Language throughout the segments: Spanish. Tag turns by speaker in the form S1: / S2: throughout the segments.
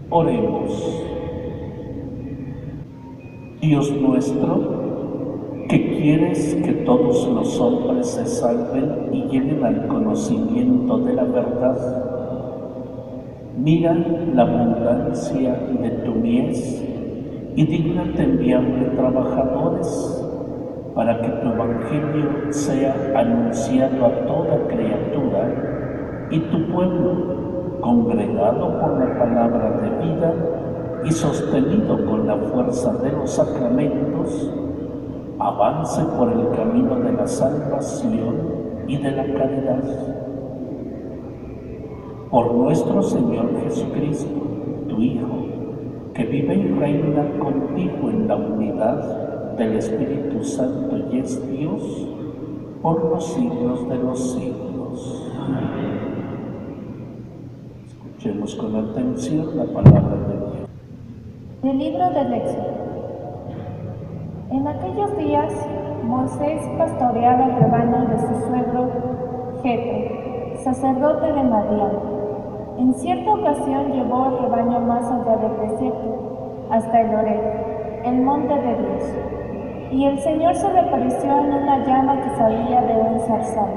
S1: Oremos. Dios nuestro, que quieres que todos los hombres se salven y lleguen al conocimiento de la verdad, mira la abundancia de tu mies y dígnate enviarle trabajadores para que tu evangelio sea anunciado a toda criatura y tu pueblo, congregado por la palabra de vida y sostenido con la fuerza de los sacramentos, avance por el camino de la salvación y de la caridad. Por nuestro Señor Jesucristo, tu Hijo, que vive y reina contigo en la unidad del Espíritu Santo y es Dios, por los siglos de los siglos. Amén. Escuchemos con atención la palabra de Dios.
S2: Del libro del Éxodo. En aquellos días, Moisés pastoreaba el rebaño de su suegro Jetro, sacerdote de Madián. En cierta ocasión llevó el rebaño más allá del desierto, hasta el Horeb, el monte de Dios. Y el Señor se le apareció en una llama que salía de un zarzal.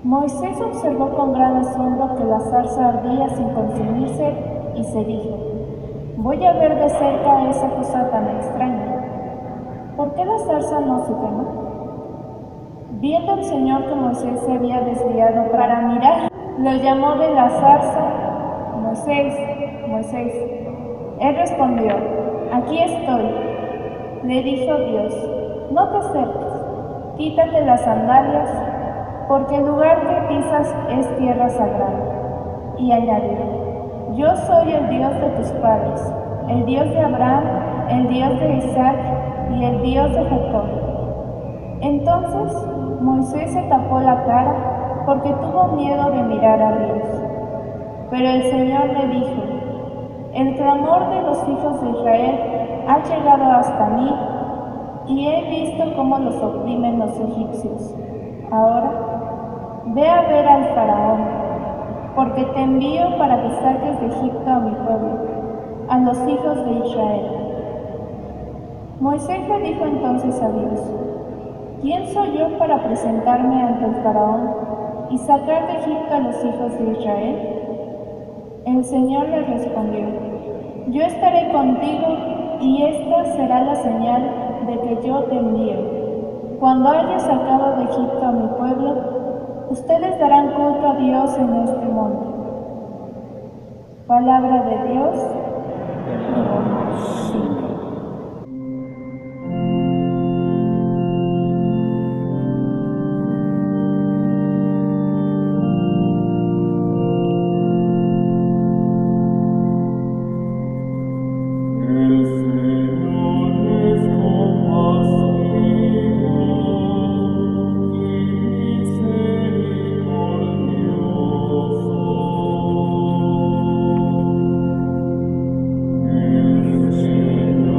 S2: Moisés observó con gran asombro que la zarza ardía sin consumirse y se dijo: voy a ver de cerca esa cosa tan extraña. ¿Por qué la zarza no se quema? Viendo el Señor que Moisés se había desviado para mirar, lo llamó de la zarza: Moisés, Moisés. Él respondió: aquí estoy. Le dijo Dios: no te acerques, quítate las sandalias, porque el lugar que pisas es tierra sagrada. Y añadió: yo soy el Dios de tus padres, el Dios de Abraham, el Dios de Isaac y el Dios de Jacob. Entonces Moisés se tapó la cara porque tuvo miedo de mirar a Dios. Pero el Señor le dijo: el clamor de los hijos de Israel ha llegado hasta mí, y he visto cómo los oprimen los egipcios. Ahora ve a ver al faraón, porque te envío para que saques de Egipto a mi pueblo, a los hijos de Israel. Moisés le dijo entonces a Dios: ¿quién soy yo para presentarme ante el faraón y sacar de Egipto a los hijos de Israel? El Señor le respondió: yo estaré contigo, y esta será la señal de que yo te envío. Cuando hayas sacado de Egipto a mi pueblo, ustedes darán culto a Dios en este monte. Palabra de Dios.
S3: El Señor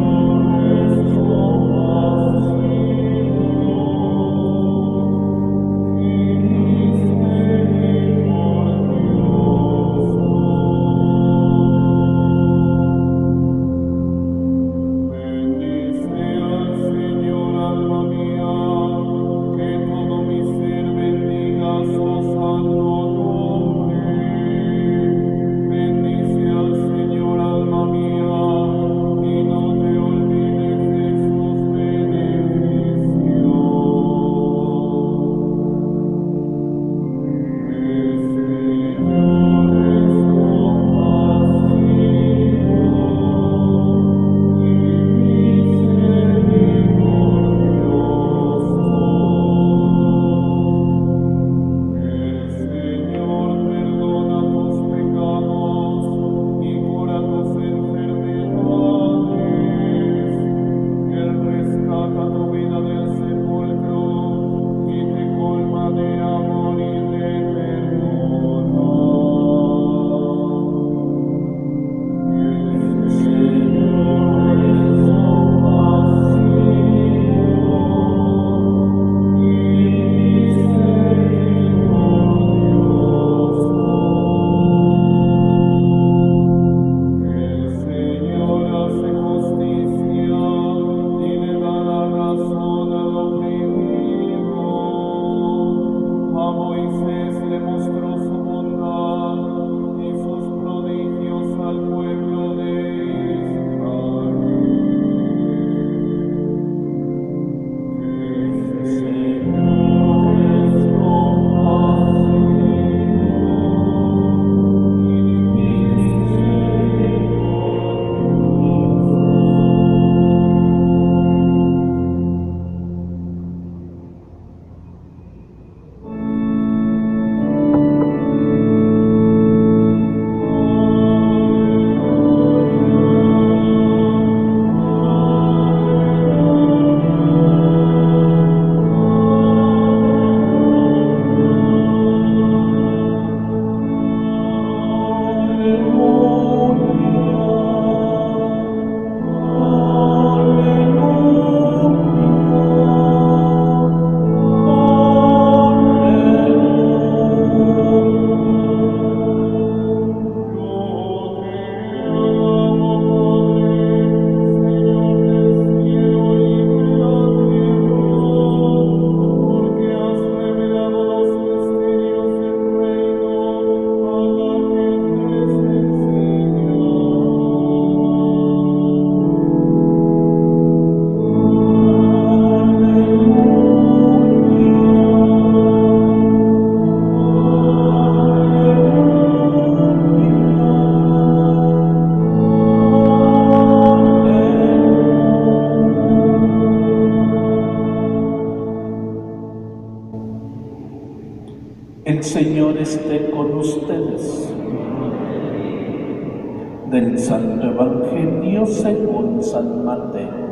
S1: Del Santo Evangelio según San Mateo.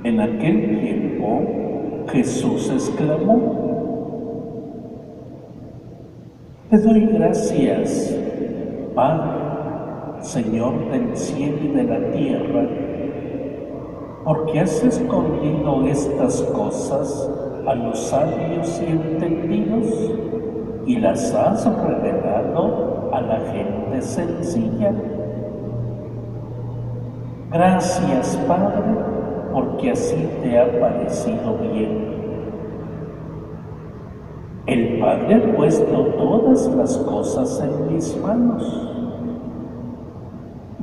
S1: En aquel tiempo Jesús exclamó: Te doy gracias, Padre, Señor del cielo y de la tierra, porque has escondido estas cosas a los sabios y entendidos y las has revelado a la gente sencilla. Gracias, Padre, porque así te ha parecido bien. El Padre ha puesto todas las cosas en mis manos.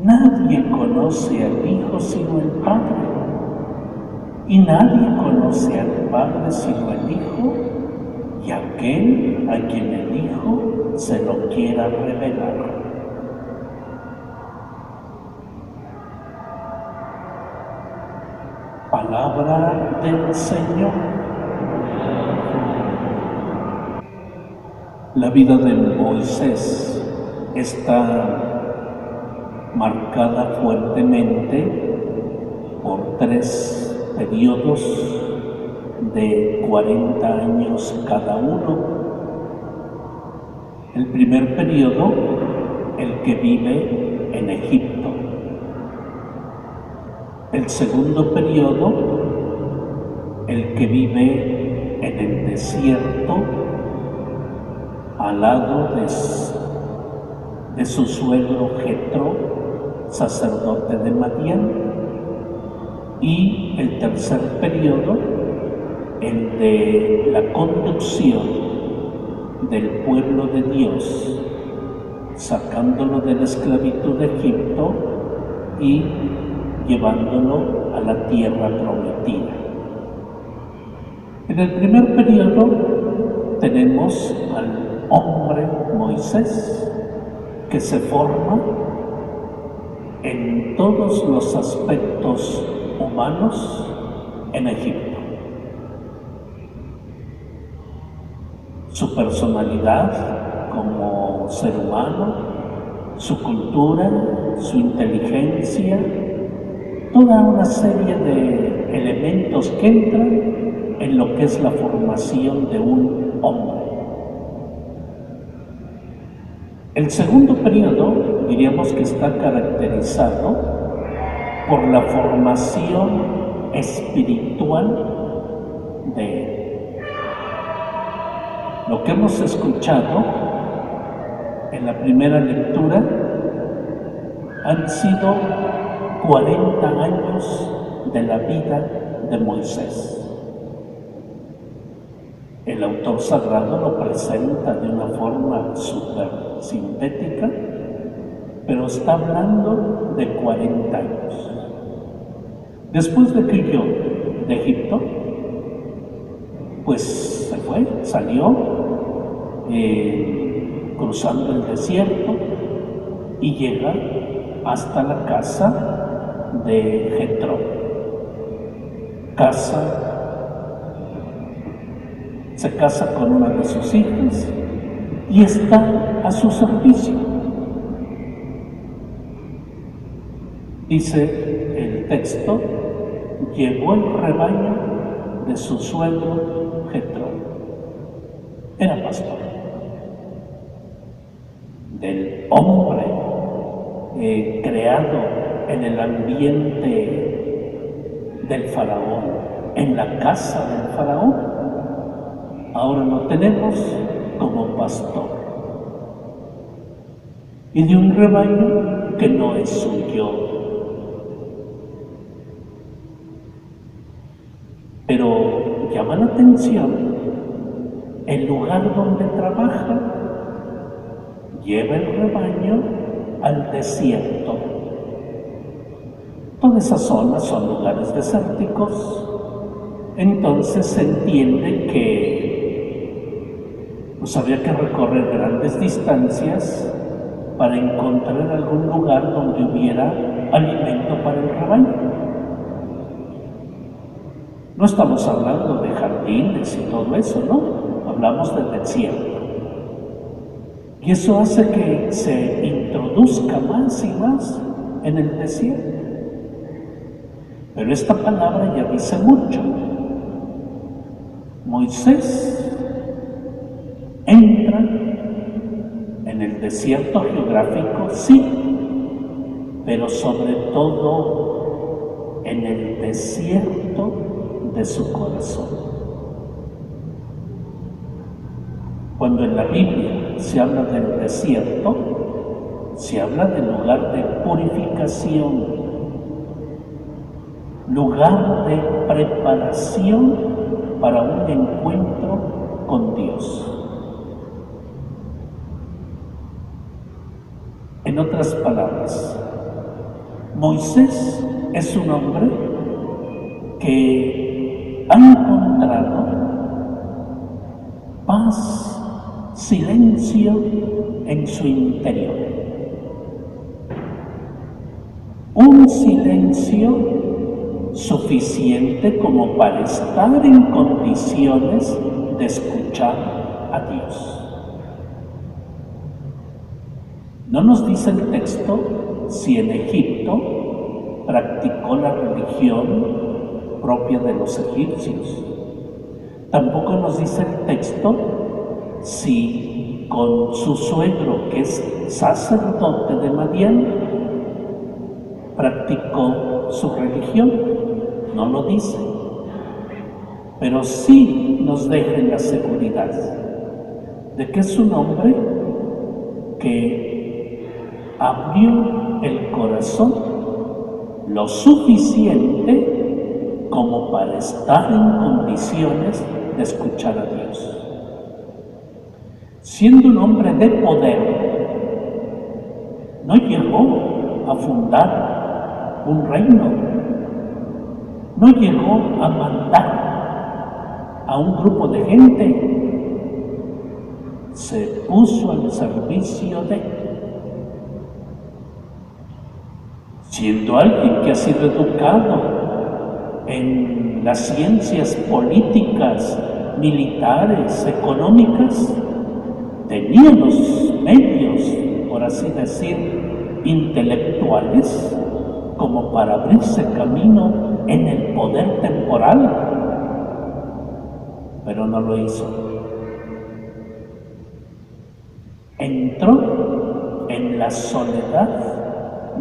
S1: Nadie conoce al Hijo sino el Padre, y nadie conoce al Padre sino el Hijo, y aquel a quien el Hijo se lo quiera revelar. Palabra del Señor. La vida de Moisés está marcada fuertemente por 3 periodos de 40 años cada uno. El primer periodo, el que vive en Egipto. El segundo periodo, el que vive en el desierto, al lado de su suegro Jetro, sacerdote de Madián. Y el tercer periodo, el de la conducción del pueblo de Dios, sacándolo de la esclavitud de Egipto y llevándolo a la tierra prometida. En el primer periodo tenemos al hombre Moisés, que se forma en todos los aspectos humanos en Egipto. Su personalidad como ser humano, su cultura, su inteligencia, toda una serie de elementos que entran en lo que es la formación de un hombre. El segundo periodo diríamos que está caracterizado por la formación espiritual de él. Lo que hemos escuchado en la primera lectura han sido 40 años de la vida de Moisés. El autor sagrado lo presenta de una forma súper sintética, pero está hablando de 40 años. Después de que huyó de Egipto, pues se fue, salió, cruzando el desierto y llega hasta la casa de Jetro. Se casa con una de sus hijas y está a su servicio. Dice el texto: llevó el rebaño de su suegro Jetro. Era pastor del hombre creado en el ambiente del faraón, en la casa del faraón. Ahora lo tenemos como pastor y de un rebaño que no es suyo. Pero llama la atención el lugar donde trabaja. Lleva el rebaño al desierto. Toda esa zona son lugares desérticos. Entonces se entiende que había que recorrer grandes distancias para encontrar algún lugar donde hubiera alimento para el rebaño. No estamos hablando de jardines y todo eso, ¿no? Hablamos del desierto. Y eso hace que se introduzca más y más en el desierto. Pero esta palabra ya dice mucho. Moisés entra en el desierto geográfico, sí, pero sobre todo en el desierto de su corazón. Cuando en la Biblia se habla del desierto, se habla del lugar de purificación, lugar de preparación para un encuentro con Dios. En otras palabras, Moisés es un hombre que ha encontrado paz, silencio en su interior. Un silencio suficiente como para estar en condiciones de escuchar a Dios. No nos dice el texto si en Egipto practicó la religión propia de los egipcios. Tampoco nos dice el texto si con su suegro, que es sacerdote de Madián, practicó su religión. No lo dice, pero sí nos deja en la seguridad de que es un hombre que abrió el corazón lo suficiente como para estar en condiciones de escuchar a Dios. Siendo un hombre de poder, no llegó a fundar un reino, no llegó a mandar a un grupo de gente, se puso al servicio de, siendo alguien que ha sido educado en las ciencias políticas, militares, económicas, tenía los medios, por así decir, intelectuales, como para abrirse camino en el poder temporal, pero no lo hizo. Entró en la soledad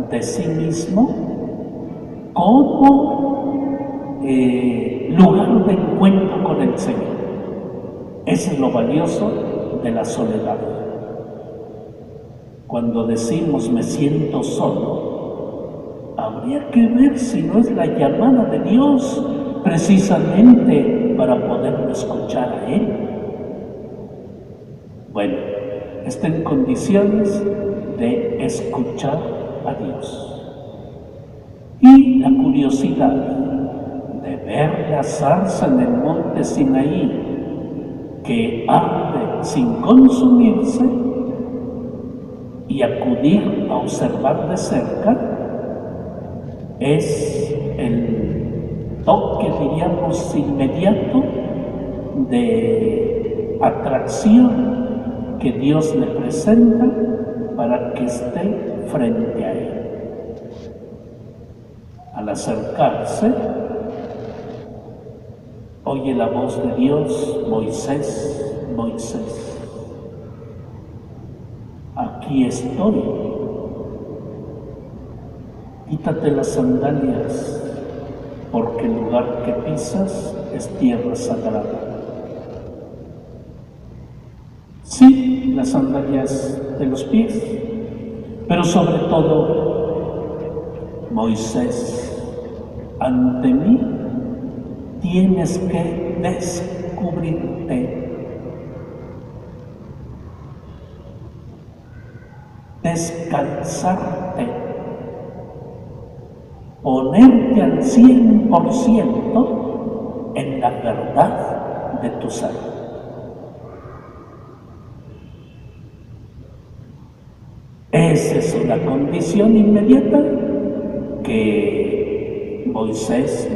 S1: de sí mismo como lugar de encuentro con el Señor. Eso es lo valioso de la soledad. Cuando decimos me siento solo, habría que ver si no es la llamada de Dios precisamente para poderlo escuchar a Él. Bueno, está en condiciones de escuchar a Dios. Y la curiosidad de ver la zarza en el monte Sinaí que arde sin consumirse y acudir a observar de cerca es el toque, diríamos, inmediato de atracción que Dios le presenta para que esté frente a Él. Al acercarse, oye la voz de Dios: Moisés, Moisés, aquí estoy. Quítate las sandalias, porque el lugar que pisas es tierra sagrada. Sí, las sandalias de los pies, pero sobre todo, Moisés, ante mí tienes que descubrirte, descansarte, ponerte al 100% en la verdad de tu ser. Esa es una condición inmediata que Moisés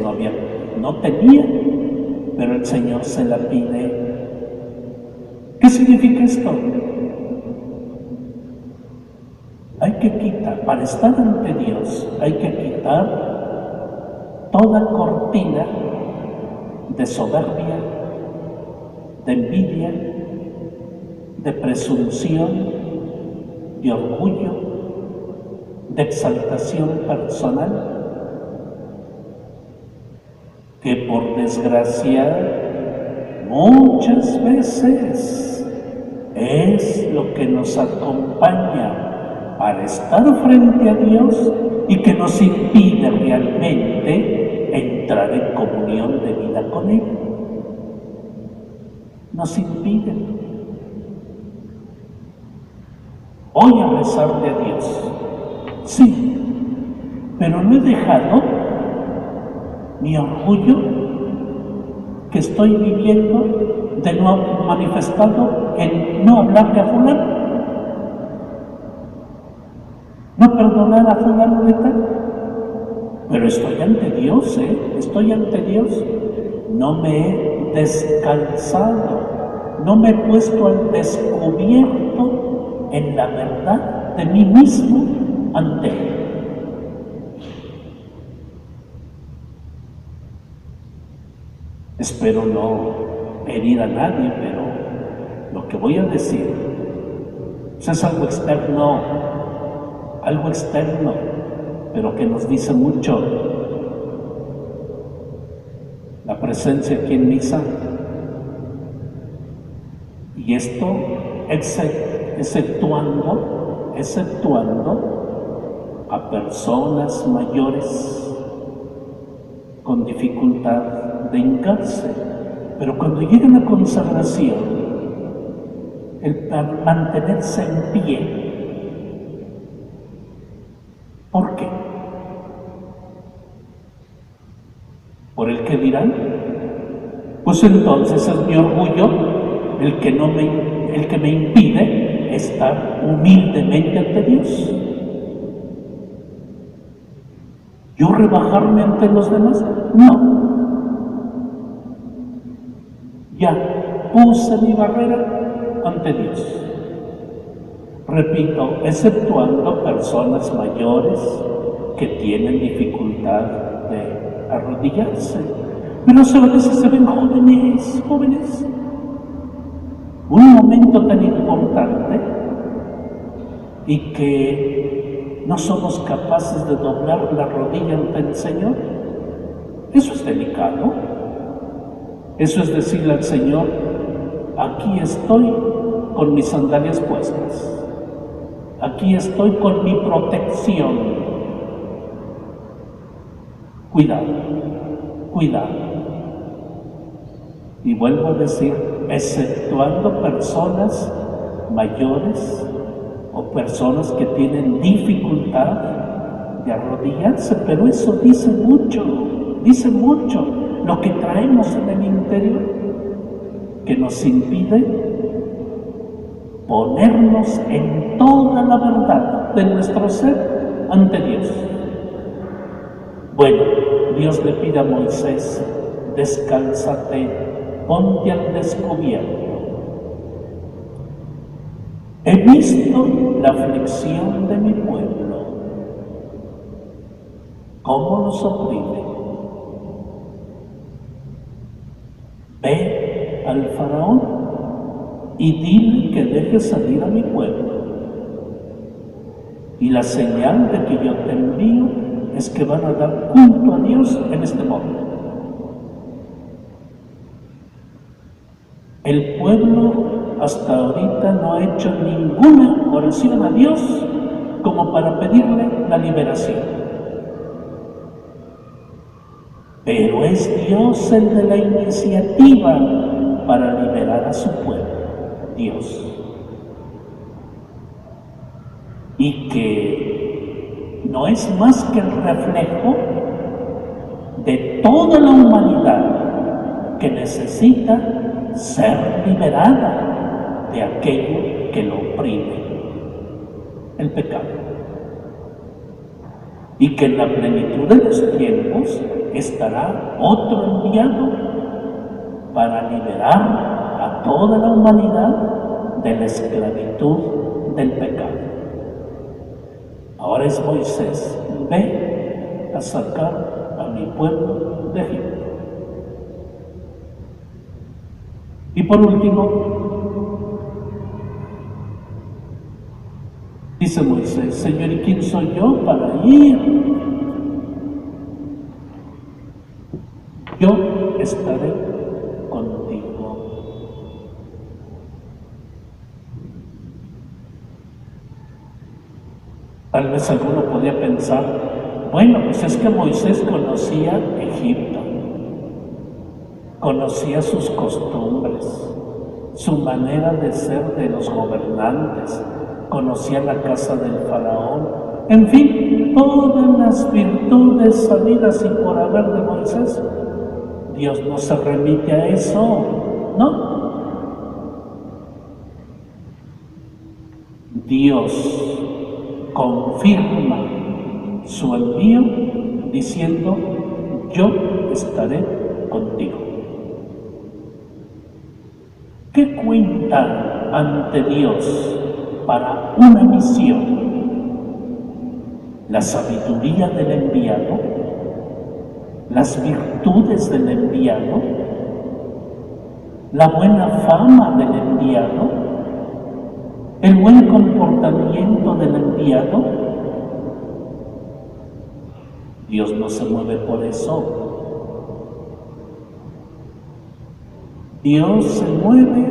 S1: no tenía, pero el Señor se la pide. ¿Qué significa esto? que quitar, para estar ante Dios, hay que quitar toda cortina de soberbia, de envidia, de presunción, de orgullo, de exaltación personal, que por desgracia muchas veces es lo que nos acompaña para estar frente a Dios y que nos impide realmente entrar en comunión de vida con Él. Nos impide. Voy a rezarle a Dios, sí, pero no he dejado mi orgullo que estoy viviendo de no haber manifestado en no hablarle a fulano, no perdonar a fulano de tal. Pero estoy ante Dios, estoy ante Dios. No me he descalzado, no me he puesto al descubierto en la verdad de mí mismo ante Él. Espero no herir a nadie, pero lo que voy a decir es algo externo, pero que nos dice mucho. La presencia aquí en misa, y esto exceptuando a personas mayores con dificultad de hincarse, pero cuando llega la consagración, el mantenerse en pie. ¿Por qué? ¿Por el que dirán? Pues entonces es mi orgullo el que me impide estar humildemente ante Dios. ¿Yo rebajarme ante los demás? No. Ya puse mi barrera ante Dios. Repito, exceptuando personas mayores que tienen dificultad de arrodillarse. Pero a veces se ven jóvenes. Un momento tan importante y que no somos capaces de doblar la rodilla ante el Señor. Eso es delicado. Eso es decirle al Señor, aquí estoy con mis sandalias puestas. Aquí estoy con mi protección. Cuidado. Y vuelvo a decir, exceptuando personas mayores o personas que tienen dificultad de arrodillarse, pero eso dice mucho lo que traemos en el interior, que nos impide ponernos en toda la verdad de nuestro ser ante Dios. Bueno, Dios le pide a Moisés, descálzate, ponte al descubierto. He visto la aflicción de mi pueblo, cómo los oprime. Ve al faraón y dile que deje salir a mi pueblo. Y la señal de que yo te envío es que van a dar culto a Dios en este monte. El pueblo hasta ahorita no ha hecho ninguna oración a Dios como para pedirle la liberación. Pero es Dios el de la iniciativa para liberar a su pueblo, Dios. Y que no es más que el reflejo de toda la humanidad que necesita ser liberada de aquello que lo oprime, el pecado. Y que en la plenitud de los tiempos estará otro enviado para liberar a toda la humanidad de la esclavitud del pecado. Ahora es Moisés, ve a sacar a mi pueblo de Egipto. Y por último, dice Moisés, Señor, ¿y quién soy yo para ir? Yo estaré contigo. Tal vez alguno podría pensar, bueno, pues es que Moisés conocía Egipto, conocía sus costumbres, su manera de ser de los gobernantes, conocía la casa del faraón, en fin, todas las virtudes sabidas y por haber de Moisés. Dios no se remite a eso, ¿no? Dios confirma su envío diciendo, yo estaré contigo. ¿Qué cuenta ante Dios para una misión? La sabiduría del enviado, las virtudes del enviado, la buena fama del enviado, el buen comportamiento del enviado. Dios no se mueve por eso. Dios se mueve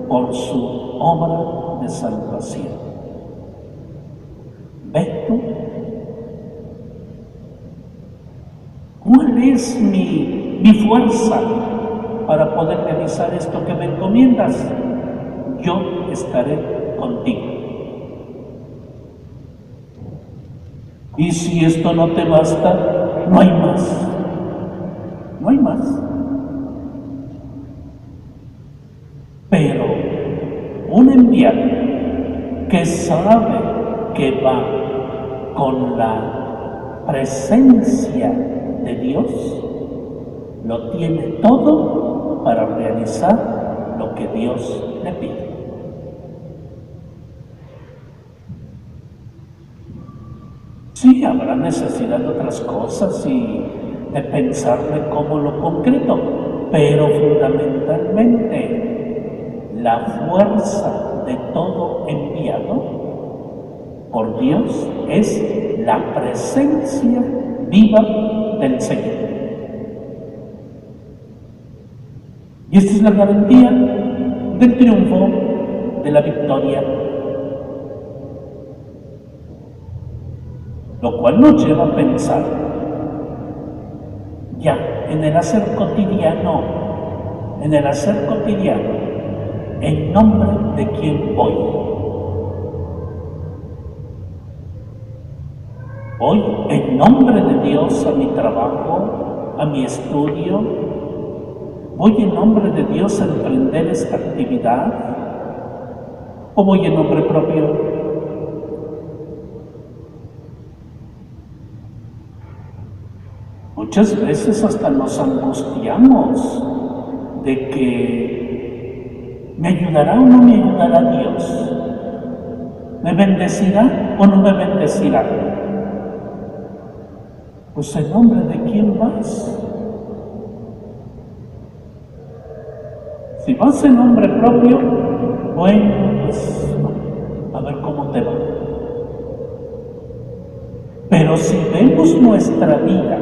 S1: por su obra de salvación. ¿Ves tú? ¿Cuál es mi fuerza para poder realizar esto que me encomiendas? Yo estaré contigo. Y si esto no te basta, no hay más. No hay más. Pero un enviado que sabe que va con la presencia de Dios, lo tiene todo para realizar lo que Dios le pide. Sí, habrá necesidad de otras cosas y de pensarle cómo lo concreto, pero fundamentalmente la fuerza de todo enviado por Dios es la presencia viva del Señor. Y esta es la garantía del triunfo, de la victoria. Lo cual nos lleva a pensar ya en el hacer cotidiano, en nombre de quién voy. Voy en nombre de Dios a mi trabajo, a mi estudio. Voy en nombre de Dios a emprender esta actividad. ¿O voy en nombre propio? Muchas veces hasta nos angustiamos de que ¿me ayudará o no me ayudará Dios? ¿Me bendecirá o no me bendecirá? Pues en nombre de quién vas. Si vas en nombre propio, bueno, pues a ver cómo te va. Pero si vemos nuestra vida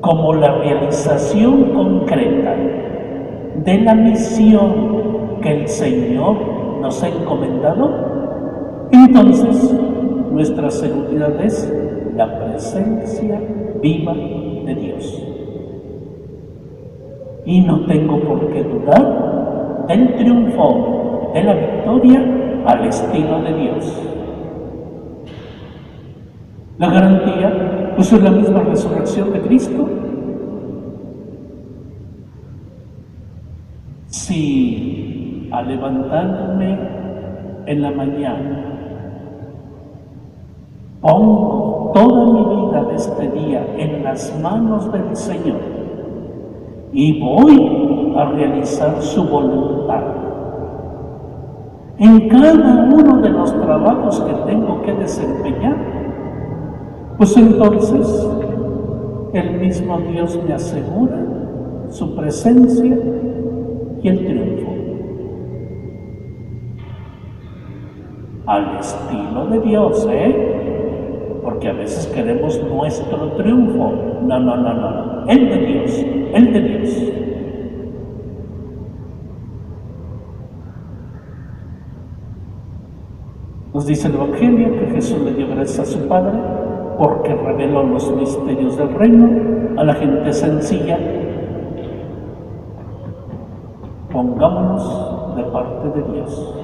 S1: como la realización concreta de la misión que el Señor nos ha encomendado, entonces nuestra seguridad es la presencia viva de Dios. Y no tengo por qué dudar del triunfo, de la victoria al estilo de Dios. La garantía, pues es la misma resurrección de Cristo. Si al levantarme en la mañana pongo toda mi vida de este día en las manos del Señor y voy a realizar su voluntad, en cada uno de los trabajos que tengo que desempeñar, pues entonces el mismo Dios me asegura su presencia y el triunfo. Al estilo de Dios, porque a veces queremos nuestro triunfo. No. El de Dios, el de Dios. Nos dice el Evangelio que Jesús le dio gracias a su Padre porque reveló los misterios del reino a la gente sencilla. Pongámonos de parte de Dios.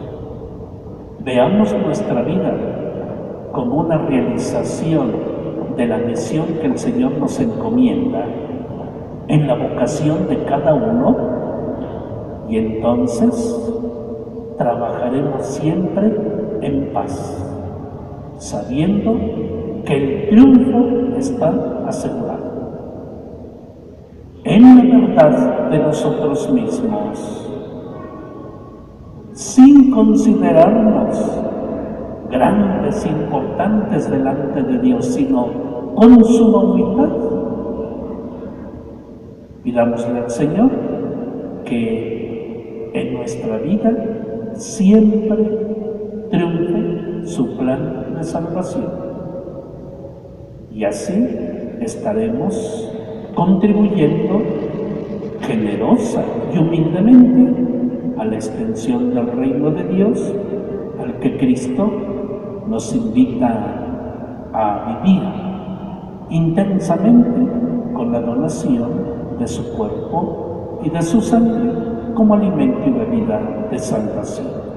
S1: Veamos nuestra vida como una realización de la misión que el Señor nos encomienda en la vocación de cada uno, y entonces trabajaremos siempre en paz, sabiendo que el triunfo está asegurado. En la verdad de nosotros mismos, sin considerarnos grandes, importantes delante de Dios, sino con suma humildad, pidámosle al Señor que en nuestra vida siempre triunfe su plan de salvación. Y así estaremos contribuyendo generosa y humildemente a la extensión del reino de Dios, al que Cristo nos invita a vivir intensamente con la donación de su cuerpo y de su sangre como alimento y bebida de salvación.